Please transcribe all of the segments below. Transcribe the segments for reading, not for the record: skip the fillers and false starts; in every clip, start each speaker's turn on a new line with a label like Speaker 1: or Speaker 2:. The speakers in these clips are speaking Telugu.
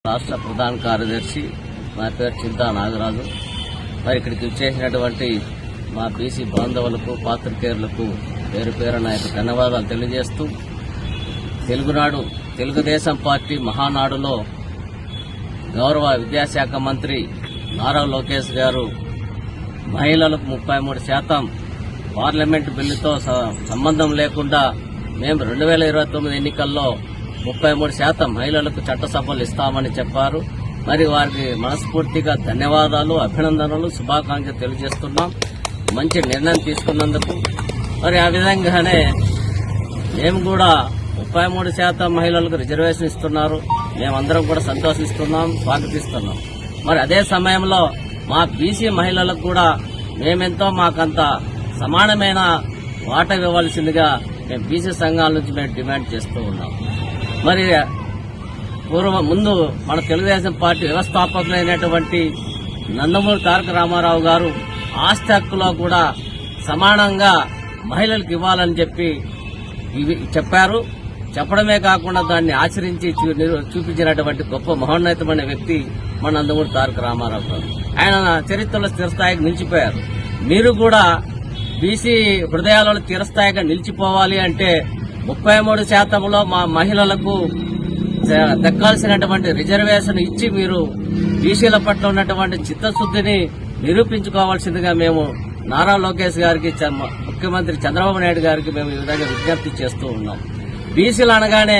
Speaker 1: రాష్ట్ర ప్రధాన కార్యదర్శి నా పేరు చింతా నాగరాజు. మరి ఇక్కడికి వచ్చేసినటువంటి మా బీసీ బాంధవులకు పాత్రికేయులకు పేరు పేరు నా యొక్క ధన్యవాదాలు తెలియజేస్తూ, తెలుగునాడు తెలుగుదేశం పార్టీ మహానాడులో గౌరవ విద్యాశాఖ మంత్రి నారా లోకేష్ గారు మహిళలకు 33% పార్లమెంటు బిల్లుతో సంబంధం లేకుండా మేము 2029 ఎన్నికల్లో 33% మహిళలకు చట్టసభలు ఇస్తామని చెప్పారు. మరి వారికి మనస్ఫూర్తిగా ధన్యవాదాలు, అభినందనలు, శుభాకాంక్షలు తెలియజేస్తున్నాం మంచి నిర్ణయం తీసుకున్నందుకు. మరి ఆ విధంగానే మేము కూడా 33% మహిళలకు రిజర్వేషన్ ఇస్తున్నారు. మేమందరం కూడా సంతోషిస్తున్నాం, స్వాగతిస్తున్నాం. మరి అదే సమయంలో మా బీసీ మహిళలకు కూడా మేమెంతో మాకంత సమానమైన వాటా ఇవ్వవలసిందిగా మేము బీసీ సంఘాల నుంచి మేము డిమాండ్ చేస్తూ ఉన్నాం. మరి ముందు మన తెలుగుదేశం పార్టీ వ్యవస్థాపకులైనటువంటి నందమూరి తారక రామారావు గారు ఆస్తి హక్కులో కూడా సమానంగా మహిళలకు ఇవ్వాలని చెప్పారు. చెప్పడమే కాకుండా దాన్ని ఆచరించి చూపించినటువంటి గొప్ప మహోన్నతమైన వ్యక్తి మన నందమూరి తారక రామారావు గారు. ఆయన చరిత్రలో స్థిరస్థాయికి నిలిచిపోయారు. మీరు కూడా బీసీ హృదయాలలో స్థిరస్థాయిగా నిలిచిపోవాలి అంటే 33%లో మా మహిళలకు దక్కాల్సినటువంటి రిజర్వేషన్ ఇచ్చి మీరు బీసీల పట్ల ఉన్నటువంటి చిత్తశుద్ధిని నిరూపించుకోవాల్సిందిగా మేము నారా లోకేష్ గారికి, ముఖ్యమంత్రి చంద్రబాబు నాయుడు గారికి మేము ఈ విధంగా విజ్ఞప్తి చేస్తూ ఉన్నాం. బీసీలు అనగానే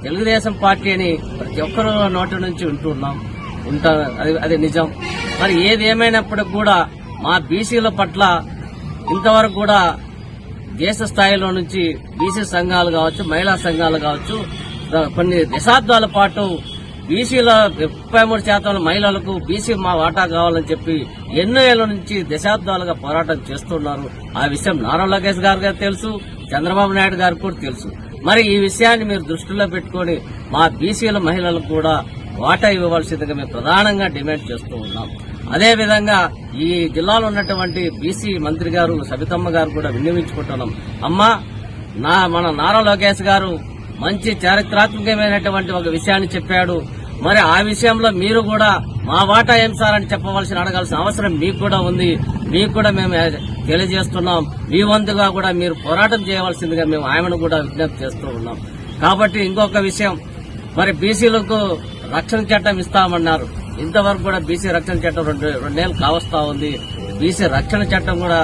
Speaker 1: తెలుగుదేశం పార్టీ అని ప్రతి ఒక్కరూ నోటి నుంచి వింటున్నాం, అది నిజం. మరి ఏది ఏమైనప్పటికీ కూడా మా బీసీల పట్ల ఇంతవరకు కూడా దేశ స్థాయిలో నుంచి బీసీ సంఘాలు కావచ్చు, మహిళా సంఘాలు కావచ్చు, కొన్ని దశాబ్దాల పాటు బీసీల 33% మహిళలకు బీసీ మా వాటా కావాలని చెప్పి ఎన్నో ఏళ్ల నుంచి దశాబ్దాలుగా పోరాటం చేస్తున్నారు. ఆ విషయం నారా లోకేష్ గారికి తెలుసు, చంద్రబాబు నాయుడు గారికి కూడా తెలుసు. మరి ఈ విషయాన్ని మీరు దృష్టిలో పెట్టుకుని మా బీసీల మహిళలకు కూడా వాటా ఇవ్వవలసిందిగా మేము ప్రధానంగా డిమాండ్ చేస్తూ ఉన్నాం. అదేవిధంగా ఈ జిల్లాలో ఉన్నటువంటి బీసీ మంత్రి గారు సబితమ్మ గారు కూడా విన్నవించుకుంటున్నాం. అమ్మా, మన నారా లోకేష్ గారు మంచి చారిత్రాత్మకమైనటువంటి ఒక విషయాన్ని చెప్పాడు. మరి ఆ విషయంలో మీరు కూడా మా వాటా ఏం సార్ అని అడగాల్సిన అవసరం మీకు కూడా ఉంది. మీకు కూడా మేము తెలియజేస్తున్నాం. మీ వంతుగా కూడా మీరు పోరాటం చేయవలసిందిగా మేము ఆయనను కూడా విజ్ఞప్తి చేస్తూ ఉన్నాం. కాబట్టి ఇంకొక విషయం, మరి బీసీలకు రక్షణ చట్టం ఇస్తామన్నారు. ఇంతవరకు కూడా బీసీ రక్షణ చట్టం రెండేళ్లు కావస్తా ఉంది. బీసీ రక్షణ చట్టం కూడా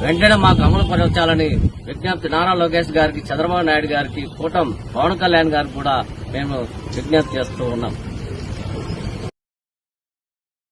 Speaker 1: వెంటనే మాకు అమలు పరచాలని విజ్ఞప్తి నారా లోకేష్ గారికి, చంద్రబాబు నాయుడు గారికి, కూటమి పవన్ కళ్యాణ్ గారికి కూడా మేము విజ్ఞప్తి చేస్తూ ఉన్నాం.